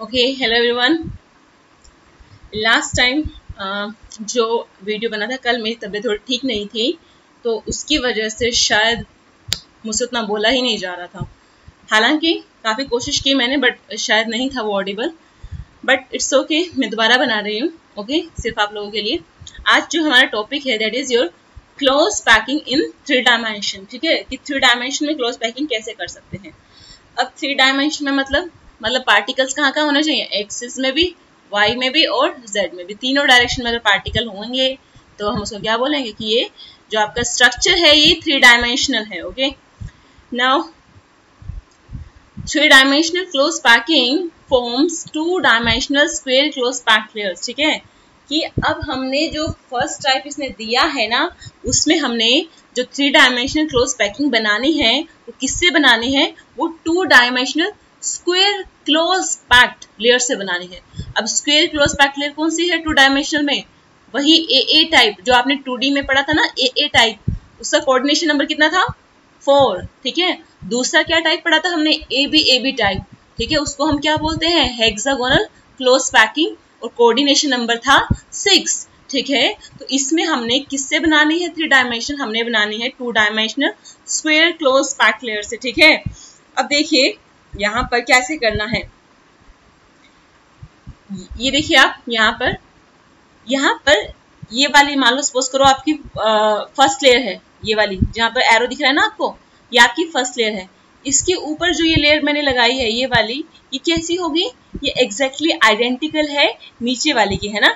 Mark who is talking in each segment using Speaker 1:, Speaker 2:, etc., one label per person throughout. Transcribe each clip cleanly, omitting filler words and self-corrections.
Speaker 1: Okay, hello everyone. Last time जो video बना था, कल मेरी तबीयत थोड़ी ठीक नहीं थी, तो उसकी वजह से शायद मुझसे उतना बोला ही नहीं जा रहा था। हालांकि काफ़ी कोशिश की मैंने, बट शायद नहीं था वो ऑडिबल। बट इट्स ओके, मैं दोबारा बना रही हूँ। ओके, सिर्फ आप लोगों के लिए। आज जो हमारा टॉपिक है that is your close packing in 3 dimension. ठीक है, कि 3 डायमेंशन में क्लोज पैकिंग कैसे कर सकते हैं। अब 3 डायमेंशन में मतलब पार्टिकल्स कहाँ कहाँ होने चाहिए, एक्सिस में भी, वाई में भी और जेड में भी। तीनों डायरेक्शन में अगर पार्टिकल होंगे तो हम उसको क्या बोलेंगे कि ये जो आपका स्ट्रक्चर है ये 3 डायमेंशनल है। Okay, now 3 dimensional close packing forms 2 dimensional square close packed layers. ठीक है, कि अब हमने जो फर्स्ट टाइप इसने दिया है ना, उसमें हमने जो 3 डायमेंशनल क्लोज पैकिंग बनानी है वो किससे बनानी है, वो 2 dimensional square close packed layer से बनानी है। अब स्क्वायर क्लोज पैक्ड लेयर कौन सी है 2 डायमेंशनल में, वही ए टाइप जो आपने 2D में पढ़ा था ना, ए टाइप, उसका कोऑर्डिनेशन नंबर कितना था 4। ठीक है, दूसरा क्या टाइप पढ़ा था हमने, ए बी टाइप। ठीक है, उसको हम क्या बोलते हैं, हेक्सागोनल क्लोज पैकिंग, और कोऑर्डिनेशन नंबर था 6। ठीक है, तो इसमें हमने किससे बनानी है 3 डायमेंशन, हमने बनानी है 2 dimensional square close packed layer से। ठीक है, अब देखिए यहाँ पर कैसे करना है। ये देखिए आप यहाँ पर ये वाली मान लो सपोज करो आपकी फर्स्ट लेयर है, ये वाली जहाँ पर एरो दिख रहा है ना आपको, ये आपकी फर्स्ट लेयर है। इसके ऊपर जो ये लेयर मैंने लगाई है ये वाली, ये कैसी होगी, ये एग्जैक्टली आइडेंटिकल है नीचे वाली की, है ना।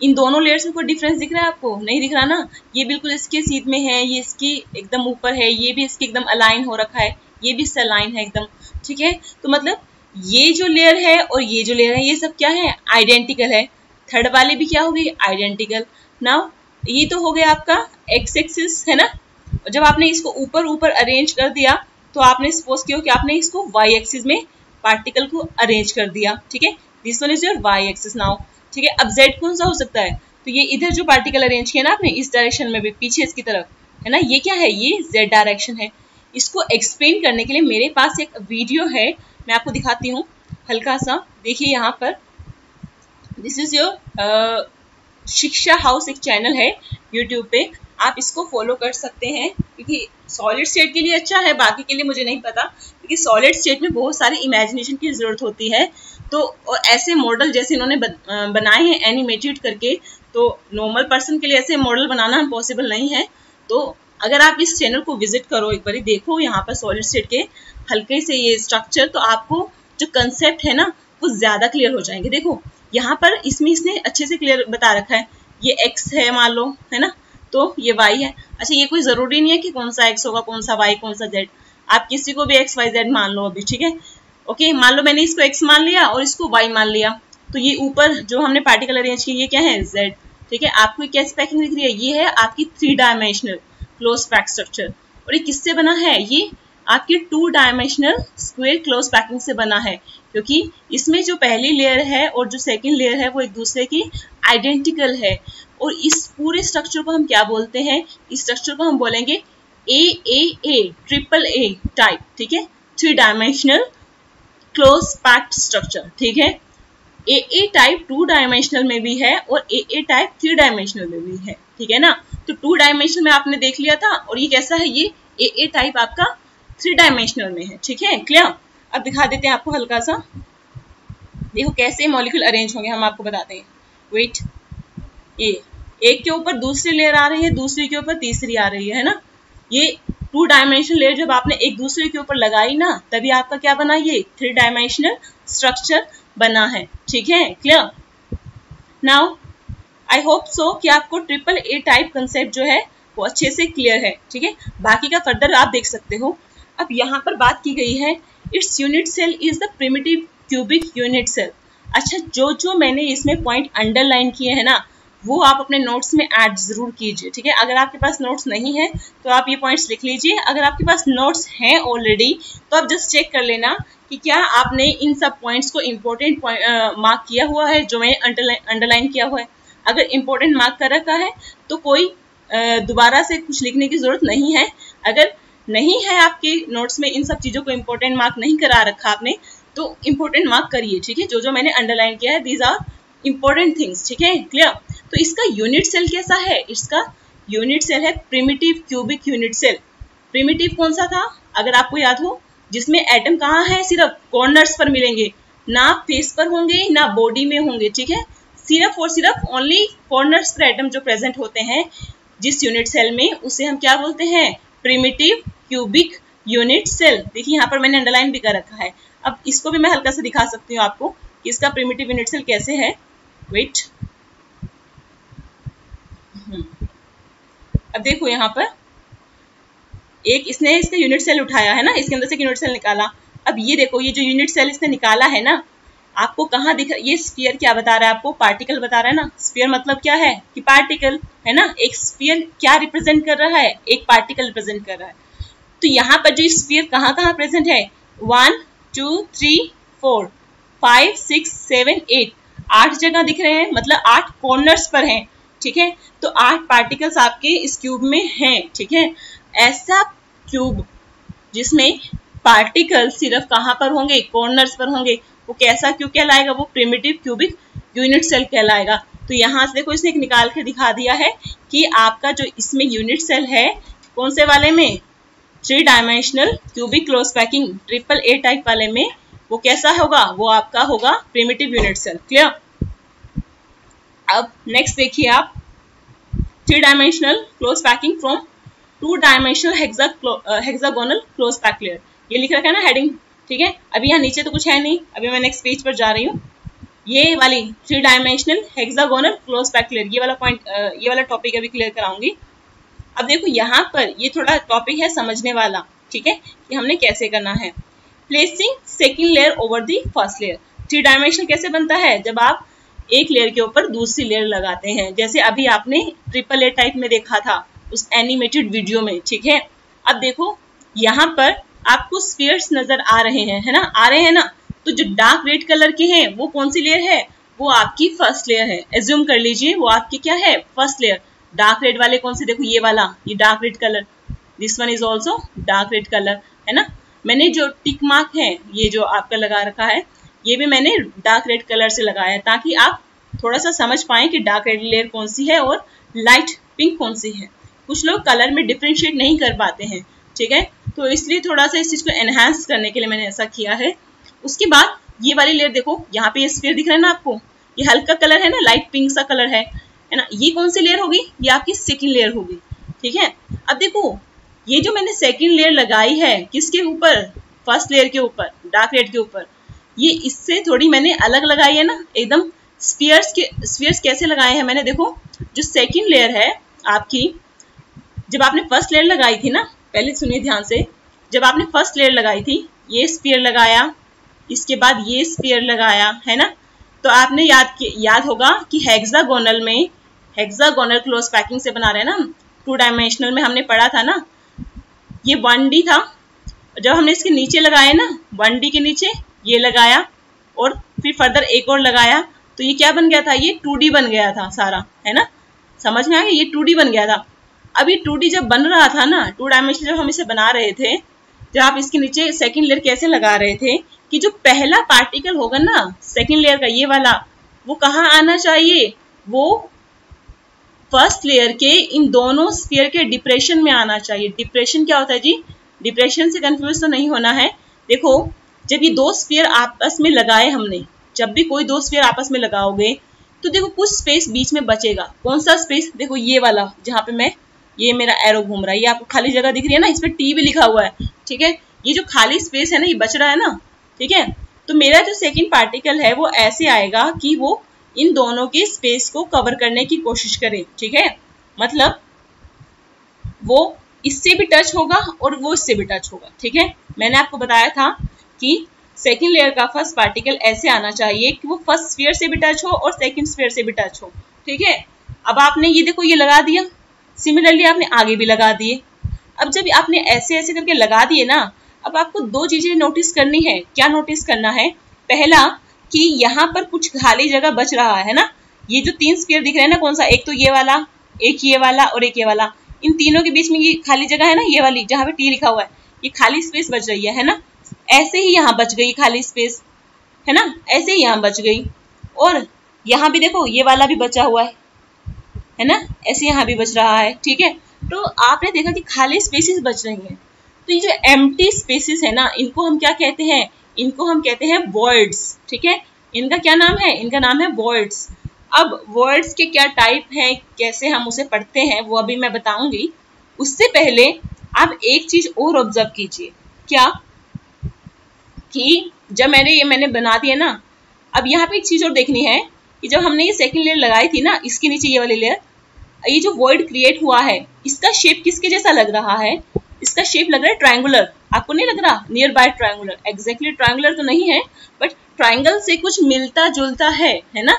Speaker 1: इन दोनों लेयर्स में कोई डिफरेंस दिख रहा है आपको, नहीं दिख रहा ना। ये बिल्कुल इसके सीध में है, ये इसकी एकदम ऊपर है, ये भी इसके एकदम अलाइन हो रखा है, ये भी इससे अलाइन है एकदम। ठीक है, तो मतलब ये जो लेयर है और ये जो लेयर है ये सब क्या है, आइडेंटिकल है। थर्ड वाली भी क्या होगी, आइडेंटिकल। नाउ ये तो हो गया आपका एक्स एक्सिस, है ना। जब आपने इसको ऊपर ऊपर अरेंज कर दिया तो आपने सपोज किया कि आपने इसको वाई एक्सिस में पार्टिकल को अरेंज कर दिया। ठीक है, this one is your Y axis now. ठीक है, अब जेड कौन सा हो सकता है, तो ये इधर जो पार्टिकल अरेंज किया ना आपने इस डायरेक्शन में भी, पीछे इसकी तरफ, है ना, ये क्या है, ये जेड डायरेक्शन है। इसको एक्सप्लेन करने के लिए मेरे पास एक वीडियो है, मैं आपको दिखाती हूँ हल्का सा। देखिए यहाँ पर, दिस इज योर शिक्षा हाउस, एक चैनल है यूट्यूब पे, आप इसको फॉलो कर सकते हैं, क्योंकि सॉलिड स्टेट के लिए अच्छा है, बाकी के लिए मुझे नहीं पता, क्योंकि सॉलिड स्टेट में बहुत सारी इमेजिनेशन की जरूरत होती है। तो और ऐसे मॉडल जैसे इन्होंने बनाए हैं एनिमेटेड करके, तो नॉर्मल पर्सन के लिए ऐसे मॉडल बनाना पॉसिबल नहीं है। तो अगर आप इस चैनल को विजिट करो, एक बार देखो यहाँ पर सॉलिड स्टेट के हल्के से ये स्ट्रक्चर, तो आपको जो कंसेप्ट है ना वो ज्यादा क्लियर हो जाएंगे। देखो यहाँ पर इसमें इसने अच्छे से क्लियर बता रखा है, ये एक्स है मान लो, है ना, तो ये वाई है। अच्छा, ये कोई जरूरी नहीं है कि कौन सा एक्स होगा, कौन सा वाई, कौन सा जेड, आप किसी को भी एक्स वाई जेड मान लो अभी। ठीक है, ओके, मान लो मैंने इसको एक्स मान लिया और इसको वाई मान लिया, तो ये ऊपर जो हमने पार्टिकल अरेंज किया ये क्या है, जेड। ठीक है, आपको कैसी पैकिंग दिख रही है, ये है आपकी 3 डायमेंशनल क्लोज पैक स्ट्रक्चर। और ये किससे बना है, ये आपकी 2 डायमेंशनल स्क्वायर क्लोज पैकिंग से बना है, क्योंकि इसमें जो पहली लेयर है और जो सेकंड लेयर है वो एक दूसरे की आइडेंटिकल है। और इस पूरे स्ट्रक्चर को हम क्या बोलते हैं, इस स्ट्रक्चर को हम बोलेंगे ट्रिपल ए टाइप। ठीक है, 3 डायमेंशनल क्लोज पैक्ड स्ट्रक्चर। ठीक है, ए टाइप 2 डायमेंशनल में भी है और ए टाइप 3 डायमेंशनल में भी है। ठीक है ना, तो 2 डायमेंशनल में आपने देख लिया था, और ये कैसा है, ये ए टाइप आपका 3 डायमेंशनल में है। ठीक है, क्लियर। अब दिखा देते हैं आपको हल्का सा, देखो कैसे मॉलिक्यूल अरेंज होंगे, हम आपको बताते हैं। वेट, ये एक के ऊपर दूसरी लेयर आ रही है, दूसरी के ऊपर तीसरी आ रही है ना। ये 2 डायमेंशनल लेयर जब आपने एक दूसरे के ऊपर लगाई ना, तभी आपका क्या बना, ये 3 डायमेंशनल स्ट्रक्चर बना है। ठीक है, clear. Now I hope so कि आपको ट्रिपल ए टाइप कंसेप्ट जो है वो अच्छे से क्लियर है। ठीक है, बाकी का फर्दर आप देख सकते हो। अब यहाँ पर बात की गई है, it's unit cell is the primitive cubic unit cell. अच्छा, जो मैंने इसमें पॉइंट अंडरलाइन किए हैं ना, वो आप अपने नोट्स में ऐड जरूर कीजिए। ठीक है, अगर आपके पास नोट्स नहीं है तो आप ये पॉइंट्स लिख लीजिए, अगर आपके पास नोट्स हैं ऑलरेडी तो आप जस्ट चेक कर लेना कि क्या आपने इन सब पॉइंट्स को इम्पोर्टेंट मार्क किया हुआ है जो मैंने अंडरलाइन किया हुआ है। अगर इम्पोर्टेंट मार्क कर रखा है तो कोई दोबारा से कुछ लिखने की जरूरत नहीं है। अगर नहीं है आपके नोट्स में इन सब चीजों को इम्पोर्टेंट मार्क नहीं करा रखा आपने, तो इंपॉर्टेंट मार्क करिए, ठीक है। जो जो मैंने अंडरलाइन किया है दीज आर इंपॉर्टेंट थिंग्स, ठीक है, क्लियर। तो इसका यूनिट सेल कैसा है? इसका यूनिट सेल है primitive cubic unit cell. Primitive कौन सा था अगर आपको याद हो? जिसमें एटम कहाँ है? सिर्फ कॉर्नर्स पर मिलेंगे, ना फेस पर होंगे ना बॉडी में होंगे, ठीक है। सिर्फ और सिर्फ ओनली कॉर्नर्स पर एटम जो प्रेजेंट होते हैं जिस यूनिट सेल में, उसे हम क्या बोलते हैं? Primitive cubic unit cell. देखिए यहाँ पर मैंने अंडरलाइन भी कर रखा है। अब इसको भी मैं हल्का से दिखा सकती हूँ आपको कि इसका प्रिमिटिव यूनिट सेल कैसे है। वेट, अब देखो यहाँ पर एक इसने इसका यूनिट सेल उठाया है ना, इसके अंदर से यूनिट सेल निकाला। अब ये देखो, ये जो यूनिट सेल इसने निकाला है ना, आपको कहाँ दिख रहा है? ये स्फीयर क्या बता रहा है आपको? पार्टिकल बता रहा है ना। स्फीयर मतलब क्या है? कि पार्टिकल है ना। एक स्फीयर क्या रिप्रेजेंट कर रहा है? एक पार्टिकल रिप्रेजेंट कर रहा है। तो यहाँ पर जो स्फीयर कहाँ कहाँ प्रेजेंट है? 1 2 3 4 5 6 7 8 8 जगह दिख रहे हैं, मतलब 8 कॉर्नर्स पर हैं, ठीक है। तो 8 पार्टिकल्स आपके इस क्यूब में हैं, ठीक है। ऐसा क्यूब जिसमें पार्टिकल सिर्फ कहाँ पर होंगे? कॉर्नर्स पर होंगे, वो कैसा क्यूब कहलाएगा? वो प्रिमिटिव क्यूबिक यूनिट सेल कहलाएगा। तो यहाँ से देखो इसने एक निकाल के दिखा दिया है कि आपका जो इसमें यूनिट सेल है कौन से वाले में? 3 dimensional cubic close packing AAA type वाले में, वो कैसा होगा? वो आपका होगा प्रिमिटिव यूनिट सेल, क्लियर। अब नेक्स्ट देखिए आप, 3 dimensional close packing from 2 dimensional hexagonal close pack layer. ये लिख रखा है ना हेडिंग, ठीक है। अभी यहाँ नीचे तो कुछ है नहीं, अभी मैं नेक्स्ट पेज पर जा रही हूँ। ये वाली 3 dimensional hexagonal close pack layer, ये वाला पॉइंट, ये वाला टॉपिक अभी क्लियर कराऊंगी। अब देखो यहाँ पर ये थोड़ा टॉपिक है समझने वाला, ठीक है, कि हमने कैसे करना है। Placing second layer over the first layer. 3 dimensional कैसे बनता है? जब आप एक लेयर के ऊपर दूसरी लेयर लगाते हैं, जैसे अभी आपने AAA टाइप में देखा था उस एनिमेटेड वीडियो में, ठीक है। अब देखो यहाँ पर आपको स्फीयर्स नजर आ रहे हैं, है ना, आ रहे हैं ना। तो जो डार्क रेड कलर के हैं वो कौन सी लेयर है? वो आपकी फर्स्ट लेयर है। एज्यूम कर लीजिए वो आपकी क्या है? First layer. डार्क रेड वाले कौन से? देखो ये वाला, ये dark red colour, this one is also dark red colour, है ना। मैंने जो टिक मार्क है ये जो आपका लगा रखा है, ये भी मैंने डार्क रेड कलर से लगाया है ताकि आप थोड़ा सा समझ पाएं कि डार्क रेड लेयर कौन सी है और लाइट पिंक कौन सी है। कुछ लोग कलर में डिफ्रेंशिएट नहीं कर पाते हैं, ठीक है, तो इसलिए थोड़ा सा इस चीज को एनहांस करने के लिए मैंने ऐसा किया है। उसके बाद ये वाली लेयर देखो, यहाँ पे ये स्फीयर दिख रहा है ना आपको, ये हल्का कलर है ना, लाइट पिंक सा कलर है ना। ये कौन सी लेयर होगी? ये आपकी सेकंड लेयर होगी, ठीक है। अब देखो ये जो मैंने सेकंड लेयर लगाई है किसके ऊपर? फर्स्ट लेयर के ऊपर, डार्क रेड के ऊपर। ये इससे थोड़ी मैंने अलग लगाई है ना, एकदम स्फीयर्स कैसे लगाए हैं मैंने? देखो जो सेकंड लेयर है आपकी, जब आपने फर्स्ट लेयर लगाई थी ना, पहले सुनिए ध्यान से, जब आपने फर्स्ट लेयर लगाई थी ये स्फीयर लगाया, इसके बाद ये स्फीयर लगाया, है ना। तो आपने याद होगा कि हेक्सागोनल में, हेक्सागोनल क्लोज पैकिंग से बना रहे हैं ना, 2 डायमेंशनल में हमने पढ़ा था ना, ये 1D था। जब हमने इसके नीचे लगाया ना, 1D के नीचे ये लगाया और फिर फर्दर एक और लगाया, तो ये क्या बन गया था? ये 2D बन गया था सारा, है ना। समझ में आ गया? ये 2D बन गया था। अब ये 2D जब बन रहा था ना, 2 डायमेंशनल जब हम इसे बना रहे थे, जब आप इसके नीचे सेकंड लेयर कैसे लगा रहे थे कि जो पहला पार्टिकल होगा ना सेकंड लेयर का, ये वाला, वो कहाँ आना चाहिए? वो फर्स्ट लेयर के इन दोनों स्फीयर के डिप्रेशन में आना चाहिए। डिप्रेशन क्या होता है जी? डिप्रेशन से कंफ्यूज तो नहीं होना है। देखो जब ये 2 स्फीयर आपस में लगाए हमने, जब भी कोई 2 स्फीयर आपस में लगाओगे तो देखो कुछ स्पेस बीच में बचेगा। कौन सा स्पेस? देखो ये वाला जहाँ पे मैं, ये मेरा एरो घूम रहा है, ये आपको खाली जगह दिख रही है ना, इस पे T भी लिखा हुआ है, ठीक है। ये जो खाली स्पेस है ना, ये बच रहा है ना, ठीक है। तो मेरा जो सेकंड पार्टिकल है वो ऐसे आएगा कि वो इन दोनों के स्पेस को कवर करने की कोशिश करे, ठीक है। मतलब वो इससे भी टच होगा और वो इससे भी टच होगा, ठीक है। मैंने आपको बताया था कि सेकंड लेयर का फर्स्ट पार्टिकल ऐसे आना चाहिए कि वो फर्स्ट स्फीयर से भी टच हो और सेकंड स्फीयर से भी टच हो, ठीक है। अब आपने ये देखो ये लगा दिया, सिमिलरली आपने आगे भी लगा दिए। अब जब आपने ऐसे ऐसे करके लगा दिए ना, अब आपको 2 चीजें नोटिस करनी है। क्या नोटिस करना है? पहला कि यहाँ पर कुछ खाली जगह बच रहा है ना। ये जो 3 स्फीयर दिख रहे हैं ना, कौन सा? एक तो ये वाला, एक ये वाला और एक ये वाला। इन तीनों के बीच में ये खाली जगह है ना, ये वाली जहाँ पे T लिखा हुआ है, ये खाली स्पेस बच रही है ना। ऐसे ही यहाँ बच गई खाली स्पेस, है ना, ऐसे ही यहाँ बच गई। और यहाँ भी देखो ये वाला भी बचा हुआ है ना, ऐसे यहाँ भी बच रहा है। ठीक है, तो आपने देखा कि खाली स्पेसेस बच रही हैं। तो ये जो एम्प्टी स्पेसेस है ना, इनको हम क्या कहते हैं, इनको हम कहते हैं वॉइड्स। ठीक है, इनका क्या नाम है, इनका नाम है वॉइड्स। अब वॉइड्स के क्या टाइप हैं, कैसे हम उसे पढ़ते हैं, वो अभी मैं बताऊंगी। उससे पहले आप एक चीज और ऑब्जर्व कीजिए, क्या कि जब मैंने बना दिया ना, अब यहाँ पे एक चीज और देखनी है कि जब हमने ये सेकंड लेयर लगाई थी ना, इसके नीचे ये वाली लेयर, ये जो वॉइड क्रिएट हुआ है, इसका शेप किसके जैसा लग रहा है, इसका शेप लग रहा है ट्रायंगुलर। आपको नहीं लग रहा, near by triangular, exactly triangular तो नहीं है, बट ट्रायंगल से कुछ मिलता जुलता है ना।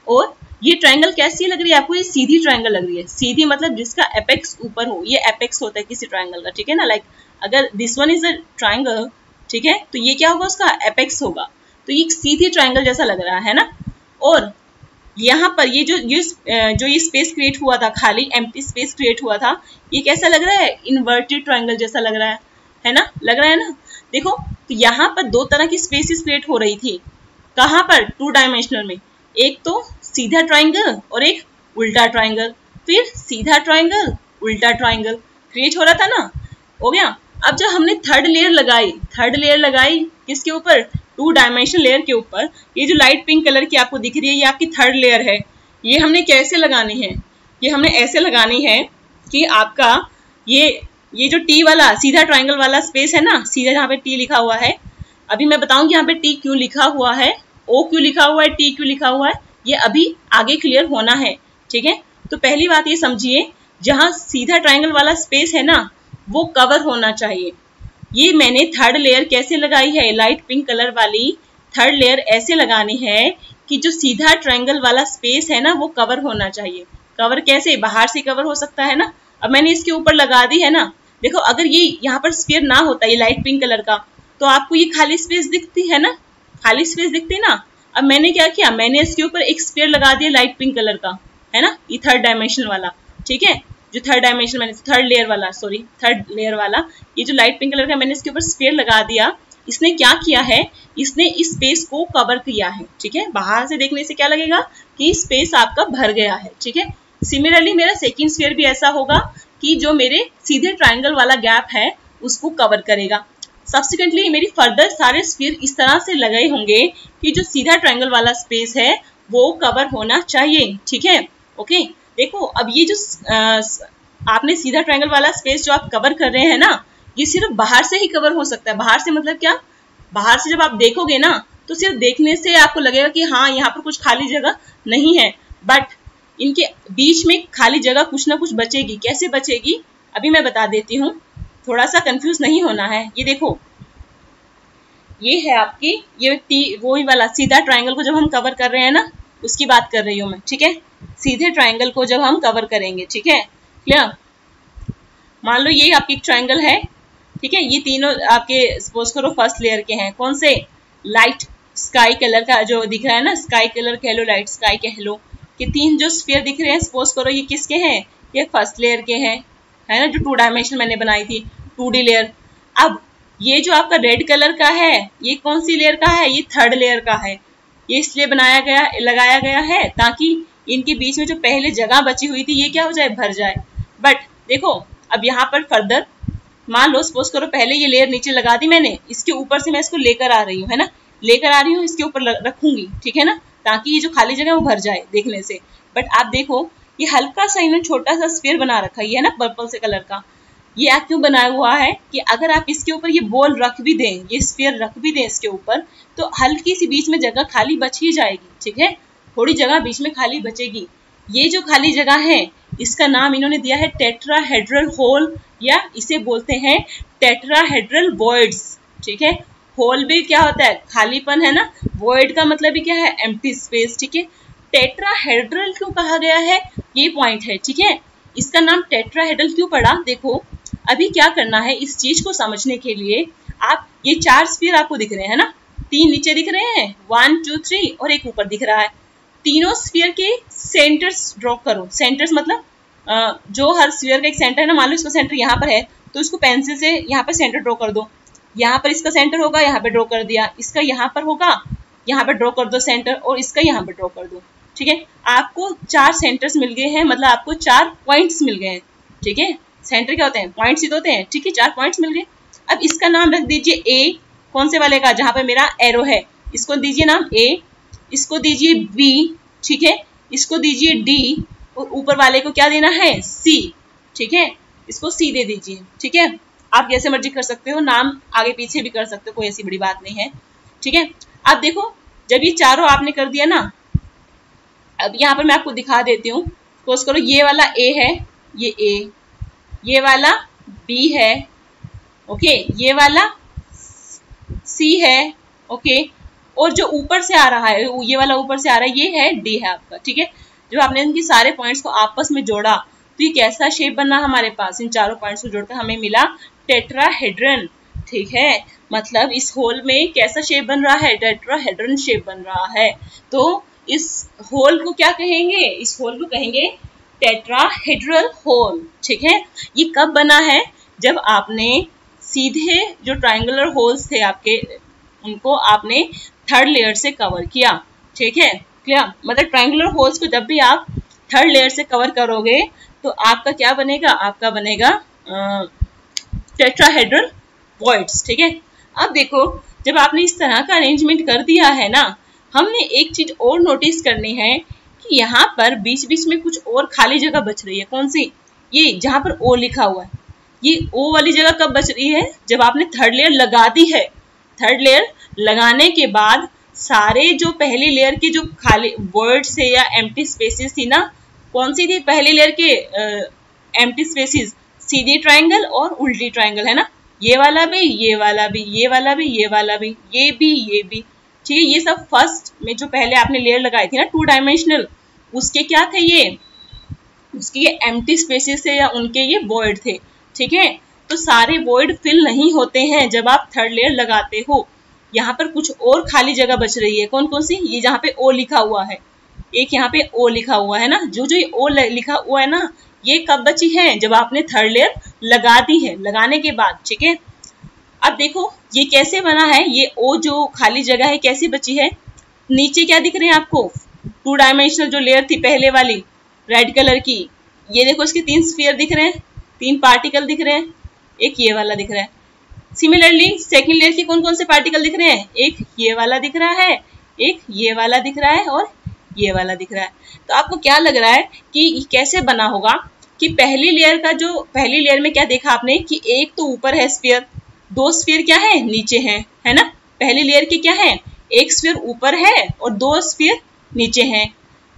Speaker 1: और ये ट्रायंगल कैसी लग रही है आपको, ये सीधी ट्रायंगल लग रही है। सीधी मतलब जिसका एपेक्स ऊपर हो, ये एपेक्स होता है किसी ट्रायंगल का। ठीक है ना, लाइक अगर this one is a triangle, ठीक है, तो ये क्या होगा, उसका एपेक्स होगा। तो ये सीधी ट्रायंगल जैसा लग रहा है ना। और यहाँ पर ये जो ये स्पेस क्रिएट हुआ था, खाली एम्प्टी स्पेस क्रिएट हुआ था, ये कैसा लग रहा है, इन्वर्टेड ट्रायंगल जैसा लग रहा है ना, लग रहा है ना। देखो, तो यहाँ पर दो तरह की स्पेसेस क्रिएट हो रही थी, कहाँ पर, 2 डायमेंशनल में। एक तो सीधा ट्रायंगल और एक उल्टा ट्रायंगल, फिर सीधा ट्रायंगल, उल्टा ट्रायंगल क्रिएट हो रहा था ना, हो गया। अब जब हमने थर्ड लेयर लगाई किसके ऊपर, 2 डायमेंशनल लेयर के ऊपर, ये जो लाइट पिंक कलर की आपको दिख रही है, ये आपकी थर्ड लेयर है। ये हमने कैसे लगानी है, ये हमने ऐसे लगानी है कि आपका ये जो टी वाला सीधा ट्रायंगल वाला स्पेस है ना, सीधा जहाँ पे टी लिखा हुआ है, अभी मैं बताऊंगी यहाँ पे टी क्यों लिखा हुआ है, ओ क्यों लिखा हुआ है, टी क्यों लिखा हुआ है, ये अभी आगे क्लियर होना है। ठीक है, तो पहली बात ये समझिए, जहाँ सीधा ट्रायंगल वाला स्पेस है ना, वो कवर होना चाहिए। ये मैंने थर्ड लेयर कैसे लगाई है, लाइट पिंक कलर वाली थर्ड लेयर ऐसे लगानी है कि जो सीधा ट्रायंगल वाला स्पेस है ना, वो कवर होना चाहिए। कवर कैसे, बाहर से कवर हो सकता है ना। अब मैंने इसके ऊपर लगा दी है ना, देखो अगर ये यहाँ पर स्फीयर ना होता, ये लाइट पिंक कलर का, तो आपको ये खाली स्पेस दिखती है ना, खाली स्पेस दिखती ना। अब मैंने क्या किया, मैंने इसके ऊपर एक स्फीयर लगा दिया लाइट पिंक कलर का, है ना, ये थर्ड डायमेंशन वाला। ठीक है, जो थर्ड डायमेंशन मैंने थर्ड लेयर वाला ये जो लाइट पिंक कलर का मैंने इसके ऊपर स्फीयर लगा दिया, इसने क्या किया है, इसने इस स्पेस को कवर किया है। ठीक है, बाहर से देखने से क्या लगेगा कि स्पेस आपका भर गया है। ठीक है, सिमिलरली मेरा सेकंड स्फीयर भी ऐसा होगा कि जो मेरे सीधे ट्रायंगल वाला गैप है उसको कवर करेगा। सब्सिक्वेंटली मेरी फर्दर सारे स्फीयर इस तरह से लगे होंगे कि जो सीधा ट्रायंगल वाला स्पेस है वो कवर होना चाहिए। ठीक है, ओके। देखो अब ये जो आपने सीधा ट्रायंगल वाला स्पेस जो आप कवर कर रहे हैं ना, ये सिर्फ बाहर से ही कवर हो सकता है। बाहर से मतलब क्या, बाहर से जब आप देखोगे ना, तो सिर्फ देखने से आपको लगेगा कि हाँ यहाँ पर कुछ खाली जगह नहीं है, बट इनके बीच में खाली जगह कुछ ना कुछ बचेगी। कैसे बचेगी अभी मैं बता देती हूँ, थोड़ा सा कंफ्यूज नहीं होना है। ये देखो, ये है आपकी ये वही वाला सीधा ट्रायंगल को जब हम कवर कर रहे हैं ना, उसकी बात कर रही हूँ मैं। ठीक है, सीधे ट्रायंगल को जब हम कवर करेंगे। ठीक है, क्लियर। मान लो ये आपकी ट्रायंगल है, ठीक है, ये तीनों आपके सपोज करो फर्स्ट लेयर के हैं। कौन से, लाइट स्काई कलर का जो दिख रहा है ना, स्काई कलर कह लो, लाइट स्काई कह लो, कि तीन जो स्फीयर दिख रहे हैं सपोज करो ये किसके हैं, ये फर्स्ट लेयर के हैं, है ना, जो 2 डायमेंशन मैंने बनाई थी 2D लेयर। अब ये जो आपका रेड कलर का है, ये कौन सी लेयर का है, ये थर्ड लेयर का है। ये इसलिए लगाया गया है ताकि इनके बीच में जो पहले जगह बची हुई थी ये क्या हो जाए, भर जाए। बट देखो अब यहाँ पर फर्दर मान लो सपोज करो पहले ये लेयर नीचे लगा दी मैंने, इसके ऊपर से मैं इसको लेकर आ रही हूँ, है ना, लेकर आ रही हूँ, इसके ऊपर रखूंगी। ठीक है ना, ताकि ये जो खाली जगह वो भर जाए देखने से। बट आप देखो ये हल्का सा इन्होंने छोटा सा स्फीयर बना रखा है ना, पर्पल से कलर का। ये क्यों बनाया हुआ है कि अगर आप इसके ऊपर ये बॉल रख भी दें, ये स्फीयर रख भी दें इसके ऊपर, तो हल्की सी बीच में जगह खाली बच ही जाएगी। ठीक है, थोड़ी जगह बीच में खाली बचेगी। ये जो खाली जगह है इसका नाम इन्होंने दिया है टेट्राहेड्रल होल, या इसे बोलते हैं टेट्राहेड्रल वॉइड्स। ठीक है, होल भी क्या होता है, खालीपन, है ना, वॉइड का मतलब भी क्या है, एम्प्टी स्पेस। ठीक है, टेट्राहेड्रल क्यों कहा गया है, ये पॉइंट है। ठीक है, इसका नाम टेट्राहेड्रल क्यों पड़ा, देखो अभी क्या करना है इस चीज को समझने के लिए। आप ये 4 स्फीयर आपको दिख रहे हैं ना, 3 नीचे दिख रहे हैं, 1 2 3 और एक ऊपर दिख रहा है। तीनों स्फीयर के सेंटर्स ड्रॉ करो। सेंटर्स मतलब जो हर स्फीयर का एक सेंटर है ना, मान लो इसका सेंटर यहाँ पर है तो इसको पेंसिल से यहाँ पर सेंटर ड्रॉ कर दो। यहाँ पर इसका सेंटर होगा, यहाँ पे ड्रॉ कर दिया, इसका यहाँ पर होगा, यहाँ पे ड्रॉ कर दो सेंटर, और इसका यहाँ पे ड्रॉ कर दो। ठीक है, आपको 4 सेंटर्स मिल गए हैं, मतलब आपको 4 पॉइंट्स मिल गए हैं। ठीक है, सेंटर क्या होते हैं, पॉइंट्स ही तो होते हैं। ठीक है, 4 पॉइंट्स मिल गए। अब इसका नाम रख दीजिए ए, कौन से वाले का, जहां पे मेरा एरो है, इसको दीजिए नाम ए, इसको दीजिए बी, ठीक है, इसको दीजिए डी, और ऊपर वाले को क्या देना है, सी। ठीक है, इसको सी दे दीजिए। ठीक है, आप जैसे मर्जी कर सकते हो, नाम आगे पीछे भी कर सकते हो, कोई ऐसी बड़ी बात नहीं है। ठीक है, अब देखो जब ये चारों आपने कर दिया ना, अब यहाँ पर मैं आपको दिखा देती हूँ। सपोज करो ये वाला ए है, ये ए, ये वाला बी है, ओके, ये वाला सी है, ओके, और जो ऊपर से आ रहा है, ये वाला ऊपर से आ रहा है, ये है डी है आपका। ठीक है, जब आपने इनके सारे पॉइंट्स को आपस में जोड़ा तो ये कैसा शेप बना हमारे पास, इन चारों पॉइंट्स को जोड़कर हमें मिला टेट्राहेड्रन। ठीक है, मतलब इस होल में कैसा शेप बन रहा है, टेट्राहेड्रन शेप बन रहा है। तो इस होल को क्या कहेंगे, इस होल को कहेंगे टेट्राहेड्रल होल। ठीक है, ये कब बना है, जब आपने सीधे जो ट्रायंगुलर होल्स थे आपके, उनको आपने थर्ड लेयर से कवर किया। ठीक है, क्लियर, मतलब ट्रायंगुलर होल्स को जब भी आप थर्ड लेयर से कवर करोगे तो आपका क्या बनेगा, आपका बनेगा टेट्राहेड्रल वॉइड्स। ठीक है, अब देखो जब आपने इस तरह का अरेंजमेंट कर दिया है ना, हमने एक चीज और नोटिस करनी है कि यहाँ पर बीच बीच में कुछ और खाली जगह बच रही है। कौन सी, ये जहां पर ओ लिखा हुआ है, ये ओ वाली जगह कब बच रही है, जब आपने थर्ड लेयर लगा दी है। थर्ड लेयर लगाने के बाद सारे जो पहली लेयर के जो खाली वर्ड्स है या एम्प्टी स्पेसेस थी ना, कौन सी थी पहली लेयर के एम्प्टी स्पेसेस, सीधी ट्रायंगल और उल्टी ट्रायंगल है ना, ये वाला भी, ये वाला भी, ये वाला भी, ये वाला भी, ये भी, ये भी। ठीक है, ये सब फर्स्ट में जो पहले आपने लेयर लगाई थी ना 2 डायमेंशनल, उसके क्या थे, ये उसके ये एम्प्टी स्पेसेस थे या उनके ये वॉइड थे। ठीक है, तो सारे वॉइड फिल नहीं होते हैं जब आप थर्ड लेयर लगाते हो। यहाँ पर कुछ और खाली जगह बच रही है, कौन कौन सी, ये जहाँ पे ओ लिखा हुआ है, एक यहाँ पे ओ लिखा हुआ है ना, जो जो ये ओ लिखा हुआ है ना, ये कब बची है, जब आपने थर्ड लेयर लगा दी है, लगाने के बाद। ठीक है, अब देखो ये कैसे बना है, ये ओ जो खाली जगह है कैसी बची है, नीचे क्या दिख रहे हैं आपको, 2 डायमेंशनल जो लेयर थी पहले वाली रेड कलर की, ये देखो इसके 3 स्फीयर दिख रहे हैं, 3 पार्टिकल दिख रहे हैं, एक ये वाला दिख रहा है। सिमिलरली सेकेंड लेयर के कौन कौन से पार्टिकल दिख रहे हैं, एक ये वाला दिख रहा है, एक ये वाला दिख रहा है, और ये वाला दिख रहा है। तो आपको क्या लग रहा है कि कैसे बना होगा, कि पहली लेयर का जो, पहली लेयर में क्या देखा आपने कि एक तो ऊपर है स्फीयर, 2 स्फीयर क्या है, नीचे है ना। पहली लेयर के क्या है, एक स्फीयर ऊपर है और 2 स्फीयर नीचे हैं।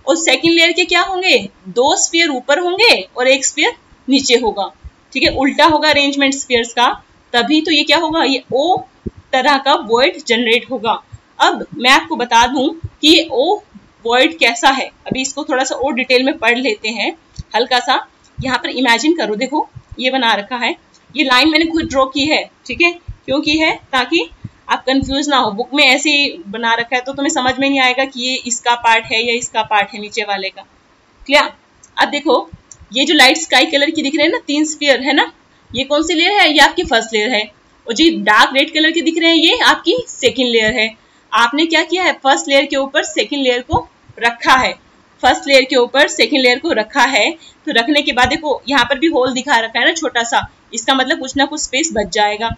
Speaker 1: और सेकेंड लेयर के क्या होंगे, 2 स्फीयर ऊपर होंगे और 1 स्फीयर नीचे होगा। ठीक है, उल्टा होगा अरेंजमेंट स्फीयर्स का, तभी तो ये क्या होगा, ये ओ तरह का वॉइड जनरेट होगा। अब मैं आपको बता दूं कि ये ओ वॉइड कैसा है, अभी इसको थोड़ा सा और डिटेल में पढ़ लेते हैं हल्का सा। यहाँ पर इमेजिन करो, देखो ये बना रखा है, ये लाइन मैंने खुद ड्रॉ की है। ठीक है, क्यों की है, ताकि आप कंफ्यूज ना हो, बुक में ऐसे ही बना रखा है तो तुम्हें समझ में नहीं आएगा कि ये इसका पार्ट है या इसका पार्ट है नीचे वाले का। क्लियर, अब देखो ये जो लाइट स्काई कलर की दिख रहे हैं ना, 3 स्फीयर है ना, ये कौन सी लेयर है, ये आपकी फर्स्ट लेयर है। और जो डार्क रेड कलर के दिख रहे हैं ये आपकी सेकेंड लेयर है। आपने क्या किया है, फर्स्ट लेयर के ऊपर सेकेंड लेयर को रखा है, फर्स्ट लेयर के ऊपर सेकेंड लेयर को रखा है। तो रखने के बाद देखो यहाँ पर भी होल दिखा रखा है ना छोटा सा, इसका मतलब कुछ ना कुछ स्पेस बच जाएगा।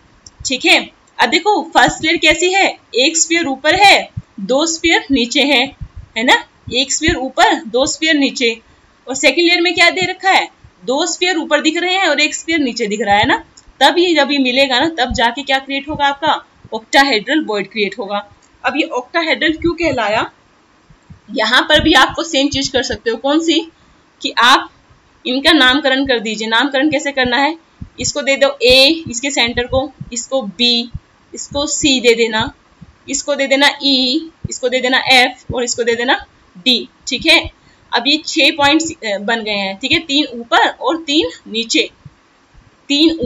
Speaker 1: ठीक है, अब देखो फर्स्ट लेयर कैसी है, एक स्फीयर ऊपर है, 2 स्फीयर नीचे है ना, एक स्फीयर ऊपर 2 स्फीयर नीचे। और सेकेंड लेयर में क्या दे रखा है, 2 स्फीयर ऊपर दिख रहे हैं और 1 स्फीयर नीचे दिख रहा है ना। तब ये जब ये मिलेगा ना, तब जाके क्या क्रिएट होगा, आपका ऑक्टाहेड्रल वॉइड क्रिएट होगा। अब ये ऑक्टाहेड्रल क्यों कहलाया, यहाँ पर भी आपको सेम चीज कर सकते हो, कौन सी, कि आप इनका नामकरण कर दीजिए। नामकरण कैसे करना है, इसको दे दो ए, इसके सेंटर को, इसको बी, इसको सी दे देना, इसको दे देना ई, इसको दे देना एफ और इसको दे देना डी। ठीक है, अब ये 6 पॉइंट्स बन गए हैं। ठीक है, 3 ऊपर और 3 नीचे, 3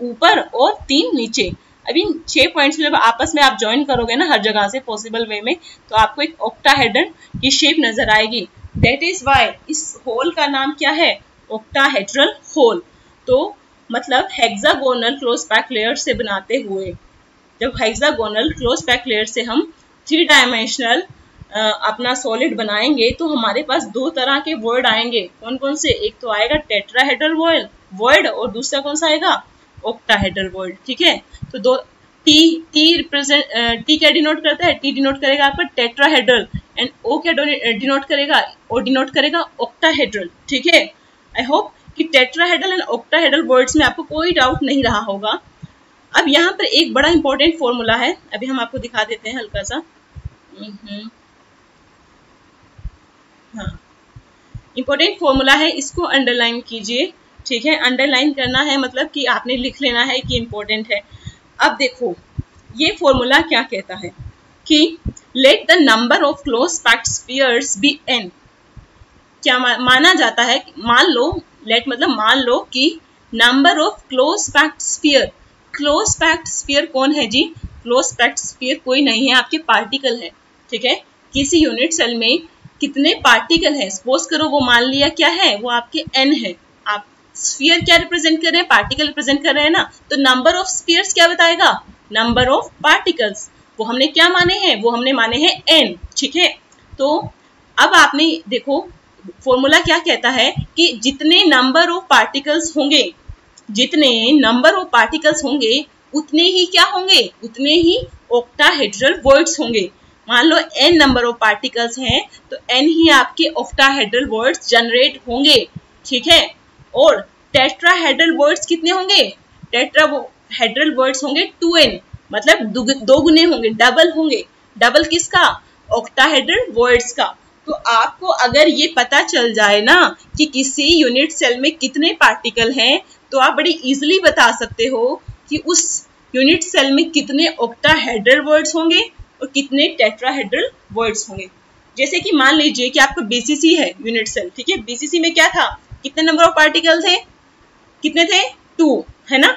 Speaker 1: ऊपर और 3 नीचे। अब इन 6 पॉइंट्स जब आपस में आप ज्वाइन करोगे ना हर जगह से पॉसिबल वे में, तो आपको एक ऑक्टाहेड्रन की शेप नजर आएगी। दैट इज वाई इस होल का नाम क्या है, ऑक्टाहेड्रल होल। तो मतलब हेक्सागोनल क्लोज पैक लेयर से बनाते हुए, जब हेक्सागोनल क्लोज पैक लेयर से हम 3 डायमेंशनल अपना सॉलिड बनाएंगे तो हमारे पास 2 तरह के वर्ड आएंगे। कौन कौन से? एक तो आएगा टेट्राहेड्रल वर्ड और दूसरा कौन सा आएगा? Octahedral word. ठीक है, तो दो टी क्या डिनोट करता है? टी डिनोट करेगा आपका टेट्राहेड्रल एंड ओ क्या डिनोट करेगा? ओ डिनोट करेगा ऑक्टाहेड्रल। ठीक है, आई होप कि टेट्राहेड्रल एंड ऑक्टाहेड्रल वर्ड्स में आपको कोई डाउट नहीं रहा होगा। अब यहाँ पर एक बड़ा इंपॉर्टेंट फॉर्मूला है, अभी हम आपको दिखा देते हैं हल्का सा। हाँ, इंपॉर्टेंट फॉर्मूला है, इसको अंडरलाइन कीजिए। ठीक है, अंडरलाइन करना है मतलब कि आपने लिख लेना है कि इंपॉर्टेंट है। अब देखो ये फॉर्मूला क्या कहता है कि let the number of close packed spheres be n। क्या माना जाता है? मान लो, लेट मतलब मान लो कि number of close packed sphere. Close packed sphere कौन है जी? क्लोज पैक्ड स्फीयर कोई नहीं है, आपके पार्टिकल है। ठीक है, किसी यूनिट सेल में कितने पार्टिकल है, सपोज करो वो मान लिया क्या है, वो आपके n है। आप स्फीयर क्या रिप्रेजेंट कर रहे हैं? पार्टिकल रिप्रेजेंट कर रहे हैं ना, तो नंबर ऑफ स्फीयर्स क्या बताएगा? Number of particles. वो हमने क्या माने हैं? वो हमने माने हैं n। ठीक है, तो अब आपने देखो फॉर्मूला क्या कहता है कि जितने नंबर ऑफ पार्टिकल्स होंगे, जितने नंबर ऑफ पार्टिकल्स होंगे उतने ही क्या होंगे? उतने ही ऑक्टाहेड्रल वर्ड्स होंगे। मान लो n नंबर ऑफ पार्टिकल्स हैं तो n ही आपके ऑक्टाहेड्रल वर्ड्स जनरेट होंगे। ठीक है, और टेट्राहेड्रल वर्ड्स कितने होंगे? टेट्राहेड्रल वर्ड्स होंगे 2n, मतलब दो गुने होंगे, डबल होंगे। डबल किसका? ऑक्टाहेड्रल वर्ड्स का। तो आपको अगर ये पता चल जाए ना कि किसी यूनिट सेल में कितने पार्टिकल हैं, तो आप बड़ी इजीली बता सकते हो कि उस यूनिट सेल में कितने ऑक्टाहेड्रल वर्ड्स होंगे और कितने टेट्राहेड्रल वर्ड्स होंगे। जैसे कि मान लीजिए कि आपका बीसीसी है यूनिट सेल। ठीक है, बीसीसी में क्या था? कितने नंबर ऑफ पार्टिकल थे? कितने थे? 2, है ना।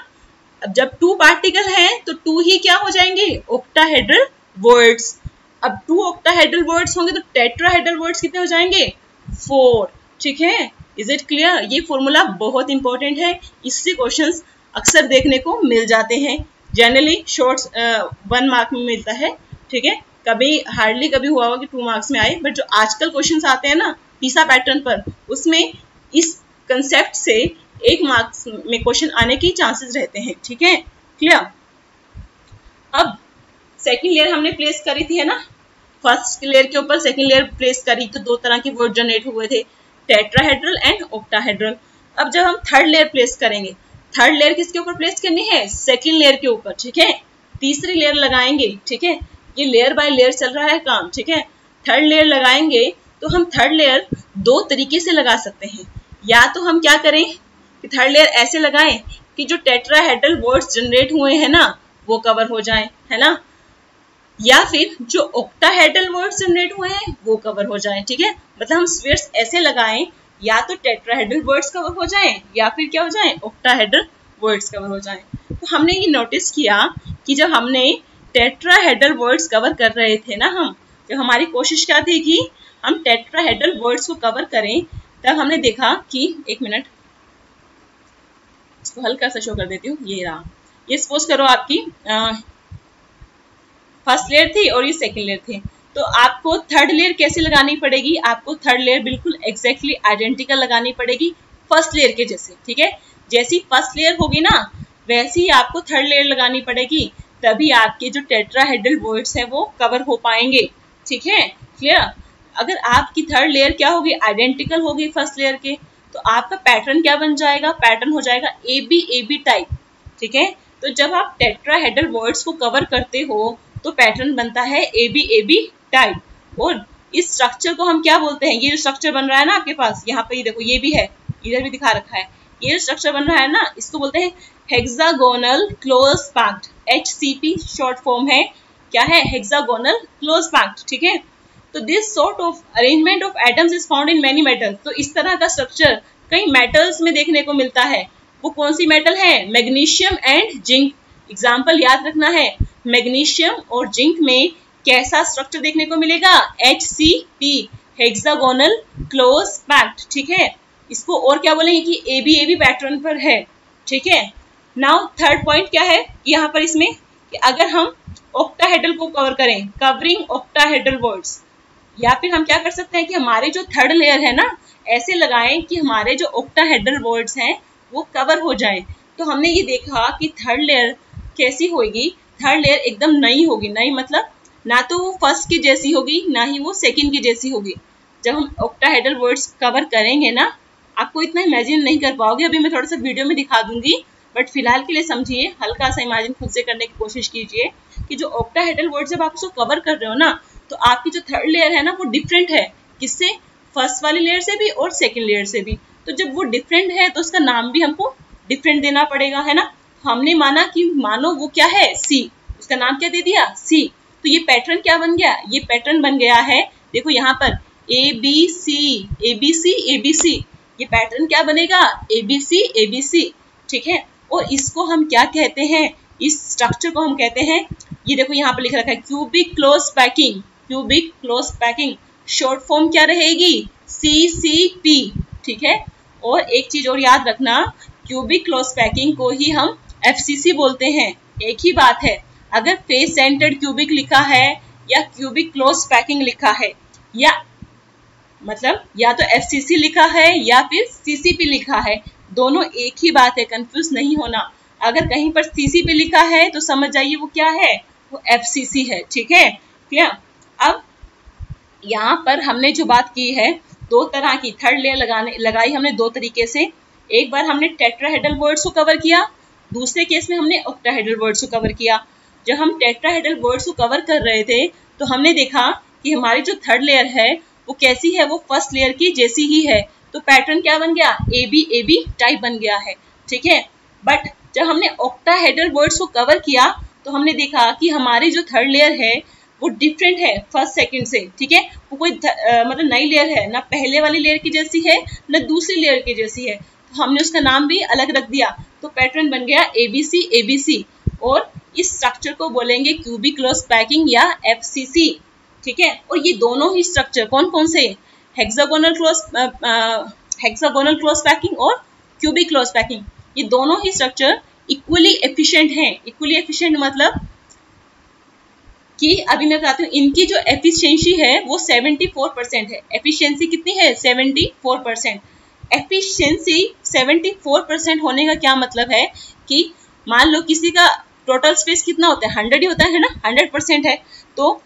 Speaker 1: अब जब 2 पार्टिकल हैं तो 2 ही क्या हो जाएंगे? Octahedral words. अब 2 ऑक्टाहेड्रल वर्ड्स होंगे तो टेट्राहेड्रल वर्ड्स कितने हो जाएंगे? 4। ठीक है, इज इट क्लियर? ये फॉर्मूला बहुत इंपॉर्टेंट है, इससे क्वेश्चंस अक्सर देखने को मिल जाते हैं। जनरली शॉर्ट्स 1 मार्क में मिलता है। ठीक है, कभी हार्डली कभी हुआ होगा कि 2 मार्क्स में आए, बट जो आजकल क्वेश्चंस आते हैं ना पीसा पैटर्न पर, उसमें इस कंसेप्ट से 1 मार्क्स में क्वेश्चन आने के चांसेस रहते हैं। ठीक है, क्लियर? अब सेकंड लेयर हमने प्लेस करी थी, है ना। फर्स्ट लेयर के ऊपर सेकंड लेयर प्लेस करी तो 2 तरह के वर्ड जनरेट हुए थे, टेट्राहेड्रल एंड ऑक्टाहेड्रल। अब जब हम थर्ड लेयर प्लेस करेंगे, थर्ड लेयर किसके ऊपर प्लेस करनी है? सेकंड लेयर के ऊपर। ठीक है, तीसरी लेयर लगाएंगे। ठीक है, ये लेयर बाय लेयर चल रहा है काम। ठीक है, थर्ड लेयर लगाएंगे तो हम थर्ड लेयर 2 तरीके से लगा सकते हैं। या तो हम क्या करें कि थर्ड लेयर ऐसे लगाएं कि जो टेट्राहेड्रल वर्ड्स जनरेट हुए हैं ना वो कवर हो जाएं, है ना, या फिर जो ऑक्टाहेड्रल वर्ड्स जनरेट हुए हैं वो कवर हो जाएं। ठीक है, मतलब हम स्फीयर्स ऐसे लगाएं या तो टेट्राहेड्रल वर्ड्स कवर हो जाएं या फिर क्या हो जाएं? ऑक्टाहेड्रल वर्ड्स कवर हो जाएं। तो हमने ये नोटिस किया कि जब हमने टेट्राहेड्रल वर्ड्स कवर कर रहे थे ना, हम जब हमारी कोशिश क्या थी कि हम टेट्राहेड्रल वर्ड्स को कवर करें, तब हमने देखा कि 1 मिनट इसको हल्का सा शो कर देती हूँ। ये रहा, ये सपोज करो आपकी फर्स्ट लेयर थी और ये सेकंड लेयर थी, तो आपको थर्ड लेयर कैसे लगानी पड़ेगी? आपको थर्ड लेयर बिल्कुल एग्जैक्टली आइडेंटिकल लगानी पड़ेगी फर्स्ट लेयर के जैसे। ठीक है, जैसी फर्स्ट लेयर होगी ना वैसी ही आपको थर्ड लेयर लगानी पड़ेगी, तभी आपके जो टेट्राहेड्रल वर्ड्स हैं वो कवर हो पाएंगे। ठीक है, क्लियर? अगर आपकी थर्ड लेयर क्या होगी? आइडेंटिकल होगी फर्स्ट लेयर के, तो आपका पैटर्न क्या बन जाएगा? पैटर्न हो जाएगा AB टाइप। ठीक है, तो जब आप टेट्राहेड्रल वर्ड्स को कवर करते हो तो पैटर्न बनता है AB टाइप। और इस स्ट्रक्चर को हम क्या बोलते हैं? ये जो स्ट्रक्चर बन रहा है ना आपके पास, यहाँ पे ये देखो, ये भी है, इधर भी दिखा रखा है, ये जो स्ट्रक्चर बन रहा है ना इसको बोलते हैं hexagonal close packed. HCP short form है, क्या है? Hexagonal close packed. ठीक है, तो this sort of arrangement of atoms is found in many metals. तो इस तरह का स्ट्रक्चर कई मेटल्स में देखने को मिलता है। वो कौन सी मेटल है? Magnesium and zinc. एग्जाम्पल याद रखना है, मैग्नीशियम और जिंक में कैसा स्ट्रक्चर देखने को मिलेगा? HCP, hexagonal close packed. ठीक है, इसको और क्या बोलेंगे कि AB पैटर्न पर है। ठीक है। नाउ थर्ड पॉइंट क्या है यहाँ पर इसमें कि अगर हम ऑक्टाहेड्रल को कवर करें, कवरिंग ऑक्टाहेड्रल वर्ड्स, या फिर हम क्या कर सकते हैं कि हमारे जो थर्ड लेयर है ना ऐसे लगाएं कि हमारे जो ऑक्टाहेड्रल वर्ड्स हैं वो कवर हो जाएं। तो हमने ये देखा कि थर्ड लेयर कैसी होगी, थर्ड लेयर एकदम नई होगी। नई मतलब ना तो वो फर्स्ट की जैसी होगी ना ही वो सेकंड की जैसी होगी। जब हम ऑक्टाहेड्रल वर्ड्स कवर करेंगे ना, आपको इतना इमेजिन नहीं कर पाओगे, अभी मैं थोड़ा सा वीडियो में दिखा दूंगी, बट फिलहाल के लिए समझिए, हल्का सा इमेजिन खुद से करने की कोशिश कीजिए कि जो ऑक्टाहेड्रल वर्ड जब आप उसको कवर कर रहे हो ना, तो आपकी जो थर्ड लेयर है ना वो डिफरेंट है। किससे? फर्स्ट वाली लेयर से भी और सेकंड लेयर से भी। तो जब वो डिफरेंट है तो उसका नाम भी हमको डिफरेंट देना पड़ेगा, है ना। हमने माना कि मानो वो क्या है, सी, उसका नाम क्या दे दिया, सी। तो ये पैटर्न क्या बन गया, ये पैटर्न बन गया है, देखो यहाँ पर A B C A B C A B C, ये पैटर्न क्या बनेगा, ए बी सी ए बी सी, ठीक है। और इसको हम क्या कहते हैं, इस स्ट्रक्चर को हम कहते हैं, ये देखो यहाँ पर लिख रखा है cubic close packing, cubic close packing, short form क्या रहेगी, CCP, ठीक है। और एक चीज और याद रखना, क्यूबिक क्लोज पैकिंग को ही हम FCC बोलते हैं। एक ही बात है, अगर फेस सेंटर्ड क्यूबिक लिखा है या क्यूबिक क्लोज पैकिंग लिखा है, या मतलब या तो FCC लिखा है या फिर CCP लिखा है, दोनों एक ही बात है, कंफ्यूज नहीं होना। अगर कहीं पर CCP लिखा है तो समझ जाइए वो क्या है, वो FCC है, ठीक है, क्लियर। अब यहाँ पर हमने जो बात की है, दो तरह की थर्ड लेयर लगाई हमने दो तरीके से। एक बार हमने टेट्राहेड्रल वर्ड्स को कवर किया, दूसरे केस में हमने ऑक्टाहेड्रल वर्ड्स को कवर किया। जब हम टेट्राहेड्रल वर्ड्स को कवर कर रहे थे तो हमने देखा कि हमारी जो थर्ड लेयर है वो कैसी है, वो फर्स्ट लेयर की जैसी ही है। तो पैटर्न क्या बन गया, ए बी टाइप बन गया है, ठीक है। बट जब हमने ऑक्टाहेड्रल वर्ड्स को कवर किया तो हमने देखा कि हमारी जो थर्ड लेयर है वो डिफरेंट है फर्स्ट सेकंड से, ठीक है। वो कोई मतलब नई लेयर है, ना पहले वाली लेयर की जैसी है ना दूसरी लेयर की जैसी है, तो हमने उसका नाम भी अलग रख दिया। तो पैटर्न बन गया ABC, और इस स्ट्रक्चर को बोलेंगे क्यूबिक क्लोज पैकिंग या FCC, ठीक है। और ये दोनों ही स्ट्रक्चर कौन कौन से, हेक्सागोनल क्लोज पैकिंग और क्यूबिक क्लोज पैकिंग, ये दोनों ही स्ट्रक्चर इक्वली एफिशिएंट हैं। इक्वली एफिशिएंट मतलब कि अभी मैं बताती हूँ, इनकी जो एफिशिएंसी है वो 74% है। एफिशिएंसी कितनी है, 74%। एफिशिएंसी 74% होने का क्या मतलब है कि मान लो किसी का टोटल स्पेस कितना होता है, 100 ही होता है ना, 100% है। तो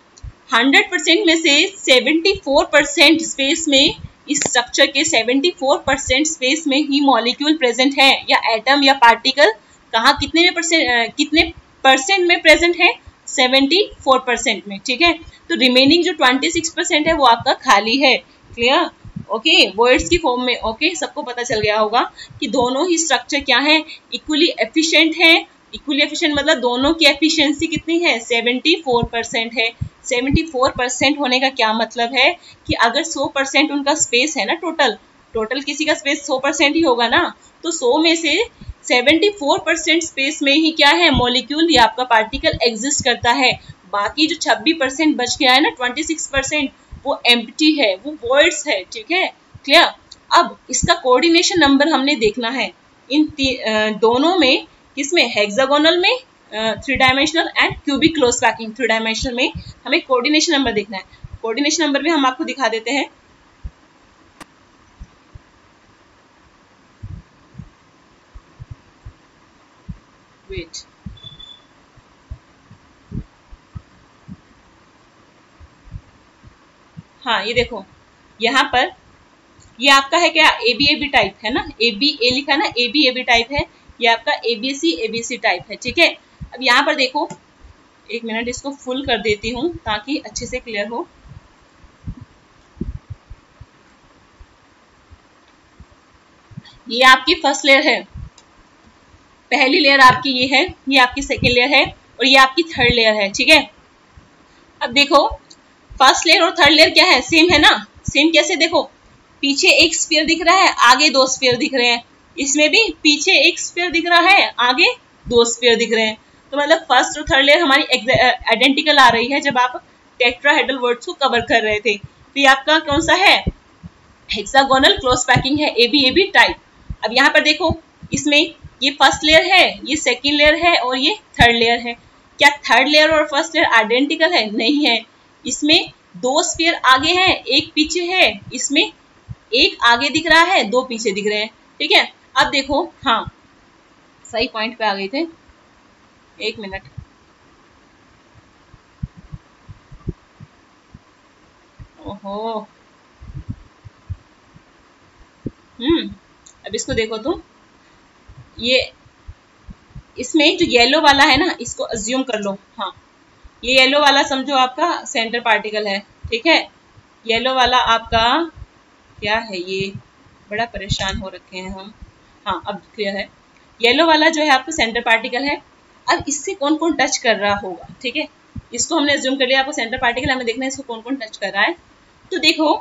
Speaker 1: 100% में से 74% स्पेस में, इस स्ट्रक्चर के 74% स्पेस में ही मॉलिक्यूल प्रेजेंट है, या एटम या पार्टिकल कहाँ कितने परसेंट में प्रेजेंट है, 74% में, ठीक है। तो रिमेनिंग जो 26% है वो आपका खाली है, क्लियर, ओके, वर्ड्स की फॉर्म में, ओके, सबको पता चल गया होगा कि दोनों ही स्ट्रक्चर क्या है, इक्वली एफिशिएंट है। इक्वली एफिशिएंट मतलब दोनों की एफिशिएंसी कितनी है, 74% है। 74% होने का क्या मतलब है कि अगर 100% उनका स्पेस है ना, टोटल किसी का स्पेस 100% ही होगा ना, तो 100 में से 74% स्पेस में ही क्या है, मॉलिक्यूल या आपका पार्टिकल एग्जिस्ट करता है। बाकी जो 26% बच गया है ना, 26%, वो एम्प्टी है, वो वॉइड्स है, ठीक है, क्लियर। अब इसका कोऑर्डिनेशन नंबर हमने देखना है इन दोनों में, किसमें, हेक्सागोनल में 3 dimensional and cubic close packing 3 dimensional में हमें कोऑर्डिनेशन नंबर देखना है। कोऑर्डिनेशन नंबर भी हम आपको दिखा देते हैं। वेट, हाँ ये देखो यहाँ पर ये आपका है क्या, AB टाइप है ना, A लिखा ना, AB टाइप है, ये आपका ABC टाइप है, ठीक है। अब यहाँ पर देखो, एक मिनट इसको फुल कर देती हूँ ताकि अच्छे से क्लियर हो। ये आपकी फर्स्ट लेयर है, पहली लेयर आपकी ये है, ये आपकी सेकेंड लेयर है, और ये आपकी थर्ड लेयर है, ठीक है। अब देखो फर्स्ट लेयर और थर्ड लेयर क्या है, सेम है ना। सेम कैसे, देखो पीछे एक स्फीयर दिख रहा है, आगे 2 स्फीयर दिख रहे हैं, इसमें भी पीछे एक स्फीयर दिख रहा है, आगे 2 स्फीयर दिख रहे हैं। तो मतलब फर्स्ट और थर्ड लेयर हमारी आइडेंटिकल आ रही है जब आप टेट्राहेड्रल वर्ड्स को कवर कर रहे थे। तो ये आपका कौन सा है, हेक्सागोनल क्लोज पैकिंग है, AB टाइप। अब यहाँ पर देखो, इसमें ये फर्स्ट लेयर है, ये सेकेंड लेयर है और ये थर्ड लेयर है। क्या थर्ड लेयर और फर्स्ट लेयर आइडेंटिकल है? नहीं है। इसमें दो स्फीयर आगे हैं, एक पीछे है। इसमें एक आगे दिख रहा है, दो पीछे दिख रहे हैं। ठीक है, अब देखो, हाँ सही पॉइंट पे आ गए थे। एक मिनट, ओहो, अब इसको देखो तुम, ये इसमें जो येलो वाला है ना, इसको अज्यूम कर लो। हाँ, ये येलो वाला समझो आपका सेंटर पार्टिकल है। ठीक है, येलो वाला आपका क्या है, ये बड़ा परेशान हो रखे हैं हम। हाँ, अब क्लियर है। येलो वाला जो है आपका सेंटर पार्टिकल है। अब इससे कौन कौन टच कर रहा होगा? ठीक है, इसको हमने अज्यूम कर लिया आपको सेंटर पार्टिकल, हमें देखना है इसको कौन कौन टच कर रहा है। तो देखो,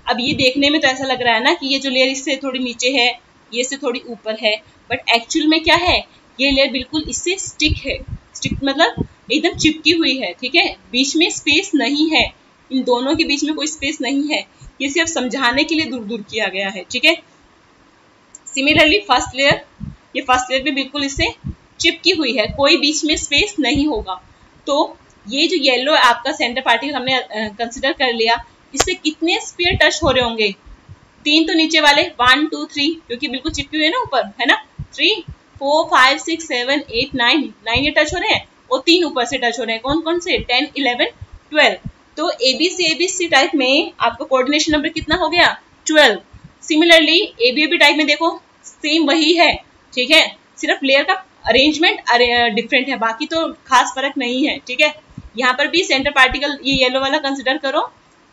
Speaker 1: अब ये देखने में तो ऐसा लग रहा है ना कि ये जो लेयर इससे थोड़ी नीचे है, ये इससे थोड़ी ऊपर है, बट एक्चुअल में क्या है, ये लेयर बिल्कुल इससे स्टिक है। स्टिक मतलब एकदम चिपकी हुई है। ठीक है, बीच में स्पेस नहीं है, इन दोनों के बीच में कोई स्पेस नहीं है। ये सिर्फ समझाने के लिए दूर दूर किया गया है। ठीक है, सिमिलरली फर्स्ट लेयर, ये फर्स्ट लेयर भी बिल्कुल इससे चिपकी हुई है, कोई बीच में स्पेस नहीं होगा। तो ये जो येलो आपका सेंटर पार्टिकल हमने कंसिडर कर लिया, इससे कितने स्फीयर टच हो रहे होंगे? तीन तो नीचे वाले, 1 2 3, क्योंकि बिल्कुल चिपकी हुई है ना ऊपर, है ना। 3 4 5 6 7 8 9 ये टच हो रहे हैं, और तीन ऊपर से टच हो रहे हैं। कौन कौन से? 10 11 12। तो एबीसी टाइप में आपका कोऑर्डिनेशन नंबर कितना हो गया? 12। सिमिलरली एबीएबी टाइप में देखो सेम वही है। ठीक है, सिर्फ लेयर का अरेंजमेंट डिफरेंट है, बाकी तो खास फर्क नहीं है। ठीक है, यहाँ पर भी सेंटर पार्टिकल ये येलो वाला कंसिडर करो,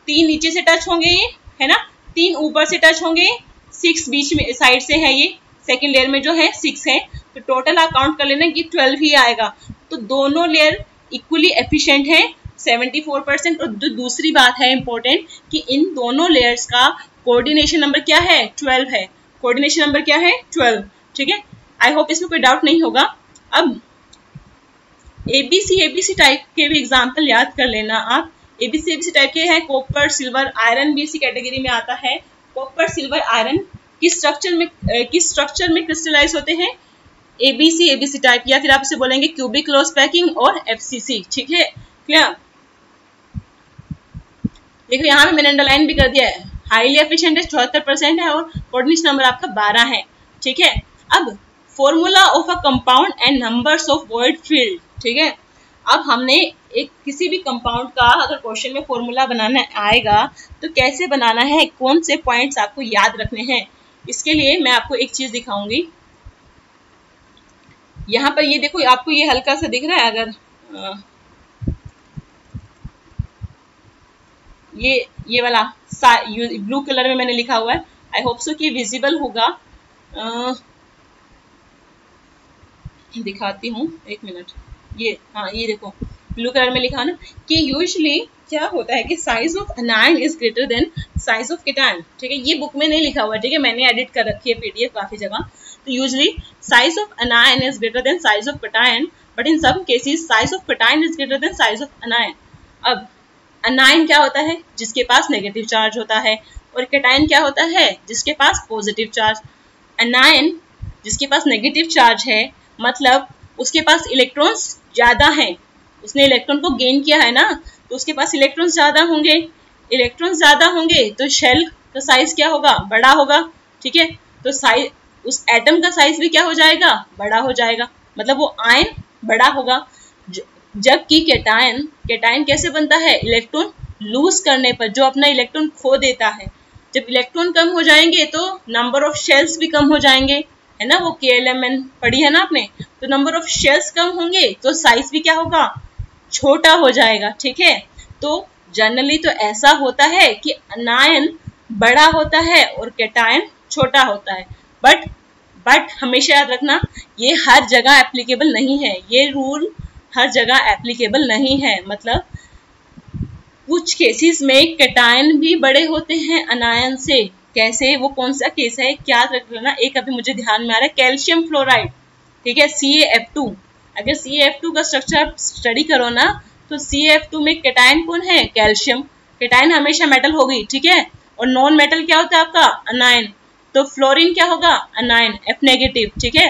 Speaker 1: तीन नीचे से टच होंगे ये, है ना, तीन ऊपर से टच होंगे, 6 बीच में साइड से है, ये सेकेंड लेयर में जो है 6 है, तो टोटल आप काउंट कर लेना कि 12 ही आएगा। तो दोनों लेयर इक्वली एफिशिएंट है, 74%। और जो दूसरी बात है इंपॉर्टेंट, कि इन दोनों लेयर्स का कोऑर्डिनेशन नंबर क्या है? 12 है। कोऑर्डिनेशन नंबर क्या है? 12। ठीक है, आई होप इसमें कोई डाउट नहीं होगा। अब एबीसी टाइप के भी एग्जाम्पल याद कर लेना आप। एबीसी टाइप के हैं कॉपर, सिल्वर, आयरन भी इसी कैटेगरी में आता है। कॉपर, सिल्वर, आयरन किस स्ट्रक्चर में क्रिस्टलाइज होते हैं? एबीसी टाइप, या फिर आप इसे बोलेंगे क्यूबिक क्लोज पैकिंग और एफसीसी। ठीक है, क्लियर? देखो यहाँ पे मैंने अंडरलाइन भी कर दिया है, हाईली एफिशिएंट है, 74% है, और कोऑर्डिनेशन नंबर आपका 12 है। ठीक है, अब formula of a compound and numbers of void field. ठीक है, अब हमने एक किसी भी कंपाउंड का अगर क्वेश्चन में फॉर्मूला बनाना आएगा तो कैसे बनाना है, कौन से पॉइंट्स आपको याद रखने हैं, इसके लिए मैं आपको एक चीज दिखाऊंगी। यहाँ पर ये देखो, आपको ये हल्का सा दिख रहा है, अगर ये वाला ब्लू कलर में मैंने लिखा हुआ है, आई होप सो कि विजिबल होगा। दिखाती हूँ, एक मिनट। ये हाँ, ये देखो ब्लू कलर में लिखा ना कि यूजुअली क्या होता है कि size of anion is greater than size of cation. ठीक है, ये बुक में नहीं लिखा हुआ, ठीक है, मैंने एडिट कर रखी है पीडीएफ काफी जगह। तो usually size of anion is greater than size of cation, but in some cases size of cation is greater than size of anion. अब अनायन क्या होता है? जिसके पास नेगेटिव चार्ज होता है, और केटायन क्या होता है? जिसके पास पॉजिटिव चार्ज। अनायन जिसके पास नेगेटिव चार्ज है, मतलब उसके पास इलेक्ट्रॉन्स ज्यादा हैं, उसने इलेक्ट्रॉन को गेन किया है ना, तो उसके पास इलेक्ट्रॉन्स ज्यादा होंगे। इलेक्ट्रॉन्स ज्यादा होंगे तो शेल का साइज क्या होगा? बड़ा होगा। ठीक है, तो साइज, उस एटम का साइज भी क्या हो जाएगा? बड़ा हो जाएगा, मतलब वो आयन बड़ा होगा। जबकि केटायन कैसे बनता है? इलेक्ट्रॉन लूज करने पर, जो अपना इलेक्ट्रॉन खो देता है। जब इलेक्ट्रॉन कम हो जाएंगे तो नंबर ऑफ शेल्स भी कम हो जाएंगे, है ना, वो KLMN पढ़ी है ना आपने। तो नंबर ऑफ शेल्स कम होंगे तो साइज भी क्या होगा? छोटा हो जाएगा। ठीक है, तो जनरली तो ऐसा होता है कि अनायन बड़ा होता है और केटायन छोटा होता है, बट हमेशा याद रखना, ये हर जगह एप्लीकेबल नहीं है, ये रूल हर जगह एप्लीकेबल नहीं है। मतलब कुछ केसेस में केटायन भी बड़े होते हैं अनायन से। कैसे? वो कौन सा केस है क्या रख लेना, एक अभी मुझे ध्यान में आ रहा है, कैल्शियम फ्लोराइड। ठीक है, CaF2। अगर CaF2 का स्ट्रक्चर स्टडी करो ना, तो CaF2 में केटायन कौन है? कैल्शियम। केटायन हमेशा मेटल होगी। ठीक है, और नॉन मेटल क्या होता है आपका? अनायन। तो फ्लोरीन क्या होगा? अनायन, F नेगेटिव। ठीक है,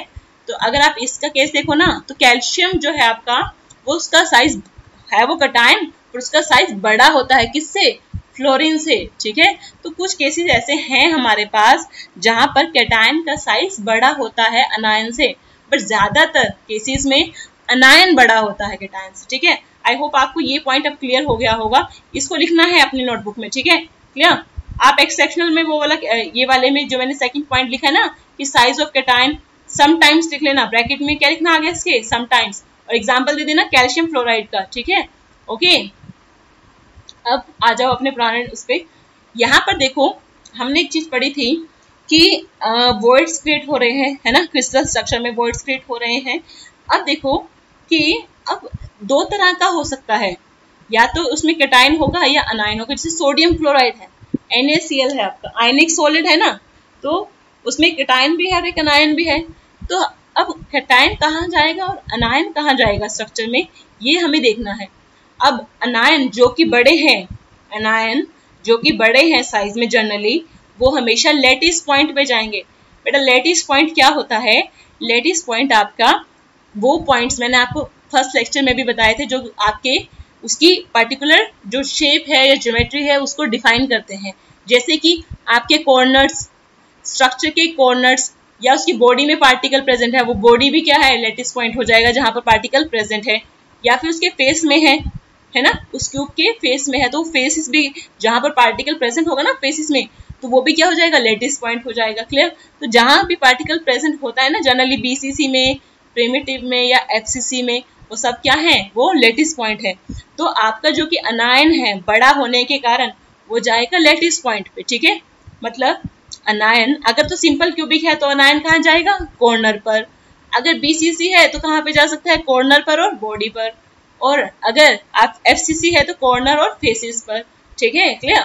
Speaker 1: तो अगर आप इसका केस देखो ना, तो कैल्शियम जो है आपका, वो उसका साइज है वो कैटायन, पर उसका साइज बड़ा होता है किससे, फ्लोरीन से, ठीक है। तो कुछ केसेस ऐसे हैं हमारे पास जहां पर कैटायन का साइज बड़ा होता है अनायन से, पर ज्यादातर केसेस में अनायन बड़ा होता है कैटायन से, ठीक है। आई होप आपको ये पॉइंट अब क्लियर हो गया होगा, इसको लिखना है अपनी नोटबुक में, ठीक है, क्लियर। आप एक्सेप्शनल में वो वाला, ये वाले में जो मैंने सेकंड पॉइंट लिखा है ना कि साइज ऑफ कैटायन समटाइम्स लिख लेना, ब्रैकेट में क्या लिखना आगे इसके, समटाइम्स, और एग्जांपल दे देना कैल्शियम फ्लोराइड का, ठीक है, ओके। अब आ जाओ अपने पुराने उस पे। यहाँ पर देखो हमने एक चीज पढ़ी थी कि वॉइड्स क्रिएट हो रहे हैं, है ना, क्रिस्टल स्ट्रक्चर में वॉइड्स क्रिएट हो रहे हैं। अब देखो कि अब दो तरह का हो सकता है, या तो उसमें कैटायन होगा या अनायन होगा। जैसे सोडियम क्लोराइड है, NaCl है आपका, आयनिक सॉलिड है ना, तो उसमें कैटायन भी है और एक अनायन भी है। तो अब कैटायन कहाँ जाएगा और अनायन कहाँ जाएगा स्ट्रक्चर में, ये हमें देखना है। अब अनायन जो कि बड़े हैं, अनायन जो कि बड़े हैं साइज में जनरली, वो हमेशा लेटिस पॉइंट पे जाएंगे। बेटा लेटिस पॉइंट क्या होता है, लेटिस पॉइंट आपका वो पॉइंट्स मैंने आपको फर्स्ट लेक्चर में भी बताए थे जो आपके उसकी पर्टिकुलर जो शेप है या ज्योमेट्री है उसको डिफाइन करते हैं। जैसे कि आपके कॉर्नर्स, स्ट्रक्चर के कॉर्नर्स, या उसकी बॉडी में पार्टिकल प्रेजेंट है, वो बॉडी भी क्या है, लेटिस पॉइंट हो जाएगा जहां पर पार्टिकल प्रेजेंट है। या फिर उसके फेस में है ना, उस क्यूब के फेस में है, तो फेसिस भी जहां पर पार्टिकल प्रेजेंट होगा ना फेसिस में, तो वो भी क्या हो जाएगा, लेटिस पॉइंट हो जाएगा, क्लियर। तो जहां भी पार्टिकल प्रेजेंट होता है ना जनरली BCC में, प्रिमिटिव में या FCC में, वो सब क्या है, वो लेटिस पॉइंट है। तो आपका जो कि अनायन है बड़ा होने के कारण वो जाएगा लेटिस पॉइंट पे, ठीक है। मतलब अनायन अगर तो सिंपल क्यूबिक है तो अनायन कहाँ जाएगा, कॉर्नर पर। अगर BCC है तो कहाँ पे जा सकता है, कॉर्नर पर और बॉडी पर। और अगर आप FCC है तो कॉर्नर और फेसिस पर, ठीक है, क्लियर।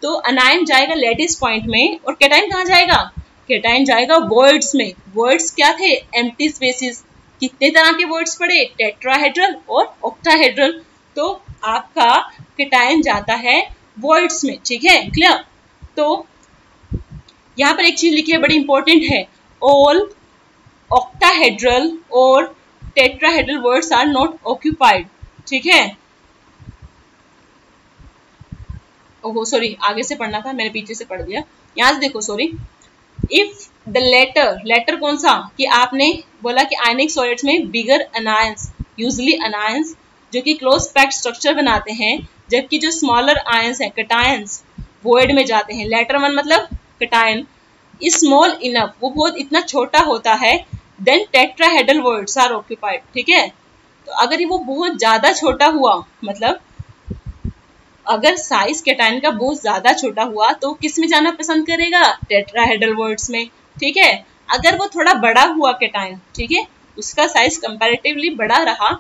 Speaker 1: तो अनायन जाएगा लेटिस पॉइंट में, और कैटायन कहाँ जाएगा, कैटायन जाएगा वॉइड्स में। वॉइड्स क्या थे, एम्प्टी स्पेसेस। कितने तरह के वॉइड्स पढ़े, टेट्राहेड्रल और ऑक्टाहेड्रल। तो आपका कैटायन जाता है वॉइड्स में, ठीक है, क्लियर। तो यहाँ पर एक चीज लिखी है बड़ी इंपॉर्टेंट है, ऑल ऑक्टाहेड्रल और tetrahedral voids are not occupied, ठीक है। ओहो सॉरी, आगे से पढ़ना था, मैंने पीछे से पढ़ दिया, यहाँ से देखो, सॉरी। इफ द लेटर कौन सा, कि आपने बोला कि आयनिक सॉलिड्स में बिगर अनायंस, यूजुअली अनायंस जो कि क्लोज पैक्ड स्ट्रक्चर बनाते हैं, जबकि जो स्मॉलर आयंस है कैटायंस वॉइड में जाते हैं। लेटर वन मतलब कैटायन स्मॉल इनफ, वो बहुत इतना छोटा होता है, then tetrahedral voids are occupied, ठीक है। तो अगर वो बहुत ज्यादा छोटा हुआ, मतलब अगर साइज कैटायन का बहुत ज्यादा छोटा हुआ तो किस में जाना पसंद करेगा, टेट्राहेड्रल वर्ड्स में, ठीक है। अगर वो थोड़ा बड़ा हुआ कैटायन, ठीक है, उसका साइज कंपैरेटिवली बड़ा रहा,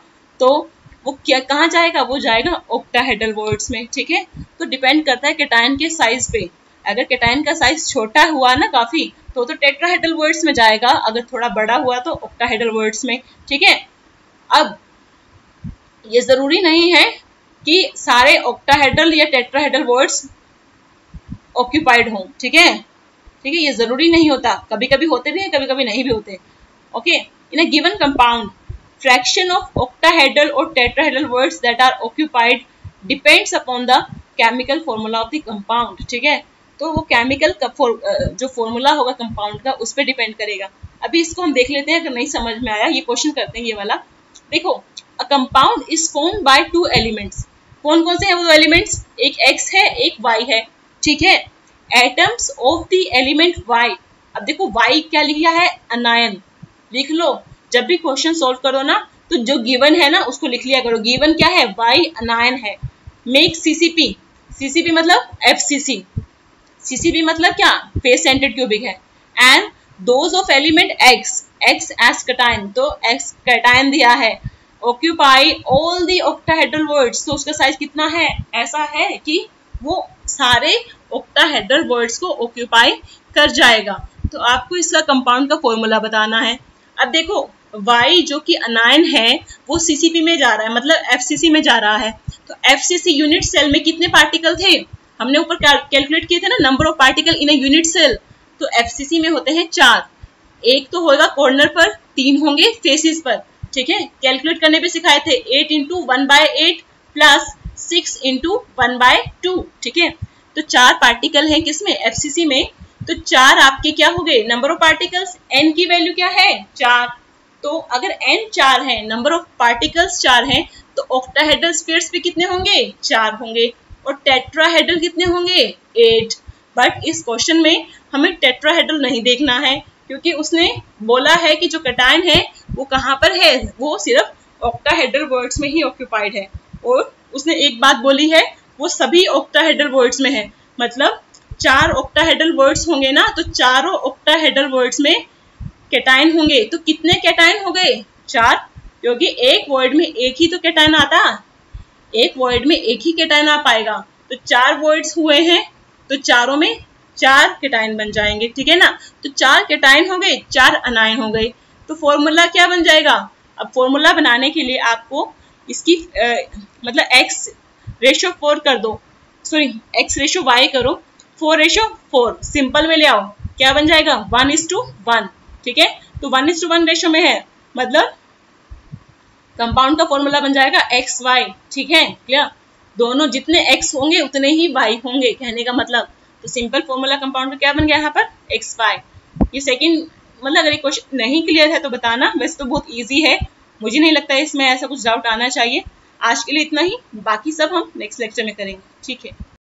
Speaker 1: तो वो क्या कहाँ जाएगा, वो जाएगा ऑक्टाहेड्रल वर्ड्स में, ठीक है। तो डिपेंड करता है कैटायन के साइज पे। अगर कैटायन का साइज छोटा हुआ ना काफी, तो टेट्राहेड्रल वर्ड्स में जाएगा, अगर थोड़ा बड़ा हुआ तो ऑक्टाहेड्रल वर्ड्स में, ठीक है। अब ये जरूरी नहीं है कि सारे ऑक्टाहेड्रल या टेट्राहेड्रल वर्ड्स ऑक्यूपाइड हों, ठीक है, ठीक है, ये जरूरी नहीं होता, कभी कभी होते भी हैं, कभी कभी नहीं भी होते, okay. In a given compound fraction of octahedral और tetrahedral voids that are occupied depends upon the chemical formula of the compound, ठीक है। तो वो केमिकल का जो फॉर्मूला होगा कंपाउंड का, उस पर डिपेंड करेगा। अभी इसको हम देख लेते हैं, अगर नहीं समझ में आया ये क्वेश्चन करते हैं, ये वाला देखो। A compound is formed by two elements, कौन कौन से हैं वो दो एलिमेंट्स, एक X है एक Y है, ठीक है। Atoms of the element Y, अब देखो Y क्या लिखा है, अनायन, लिख लो। जब भी क्वेश्चन सॉल्व करो ना, तो जो गिवन है ना उसको लिख लिया करो, गिवन क्या है, Y अनायन है। मेक CCP, CCP मतलब FCC, CCP मतलब क्या, फेस सेंटर्ड क्यूबिक है। And those of element X as cation, तो X कैटायन दिया है। Occupy all the octahedral voids, तो उसका साइज कितना है, ऐसा है कि वो सारे ऑक्टाहेड्रल वर्ड्स को ऑक्यूपाई कर जाएगा। तो आपको इसका कंपाउंड का फॉर्मूला बताना है। अब देखो Y जो कि अनायन है वो CCP में जा रहा है, मतलब FCC में जा रहा है। तो FCC यूनिट सेल में कितने पार्टिकल थे, हमने ऊपर कैलकुलेट किए थे ना, number of particle in a unit cell. तो FCC में होते हैं 4, एक तो होगा कॉर्नर पर, 3 होंगे फेसिस पर, ठीक है। कैलकुलेट करने पे सिखाए थे 8 इंटू 1/8 प्लस 6 इंटू 1/2, ठीक है। तो 4 पार्टिकल हैं किसमें, एफसीसी में, तो 4 आपके क्या हो गए, नंबर ऑफ पार्टिकल्स। एन की वैल्यू क्या है, 4। तो अगर एन 4 है, नंबर ऑफ पार्टिकल्स 4 हैं, तो ऑक्टाहेड्रल स्फीयर्स पे कितने होंगे, 4 होंगे, और टेट्राहेड्रल कितने होंगे, 8। बट इस क्वेश्चन में हमें टेट्राहेड्रल नहीं देखना है, क्योंकि उसने बोला है कि जो कैटायन है वो कहाँ पर है, वो सिर्फ ऑक्टाहेड्रल वर्ड्स में ही ऑक्यूपाइड है। और उसने एक बात बोली है, वो सभी ऑक्टाहेड्रल वर्ड्स में है, मतलब 4 ऑक्टाहेड्रल वर्ड्स होंगे ना, तो चारों ऑक्टाहेड्रल वर्ड्स में कैटायन होंगे। तो कितने कैटायन हो गए, 4, क्योंकि एक वर्ड में एक ही तो कैटायन आता, एक वर्ड में एक ही कैटायन आ पाएगा। तो 4 वर्ड्स हुए हैं, तो चारों में 4 कैटायन बन जाएंगे, ठीक है ना। तो 4 कैटायन हो गए, 4 अनायन हो गए। तो फॉर्मूला क्या बन जाएगा, अब फॉर्मूला बनाने के लिए आपको इसकी मतलब x रेशो 4 कर दो, सॉरी x रेशो y करो, 4 रेशो 4 सिंपल में ले आओ, क्या बन जाएगा 1:1, ठीक है। तो 1:1 रेशो में है, मतलब कंपाउंड का फॉर्मूला बन जाएगा XY, ठीक है, क्लियर। दोनों जितने x होंगे उतने ही y होंगे, कहने का मतलब। तो सिंपल फॉर्मूला कंपाउंड का क्या बन गया यहाँ पर, XY। ये सेकंड, मतलब अगर ये क्वेश्चन नहीं क्लियर है तो बताना, वैसे तो बहुत इजी है, मुझे नहीं लगता है इसमें ऐसा कुछ डाउट आना चाहिए। आज के लिए इतना ही, बाकी सब हम नेक्स्ट लेक्चर में करेंगे, ठीक है।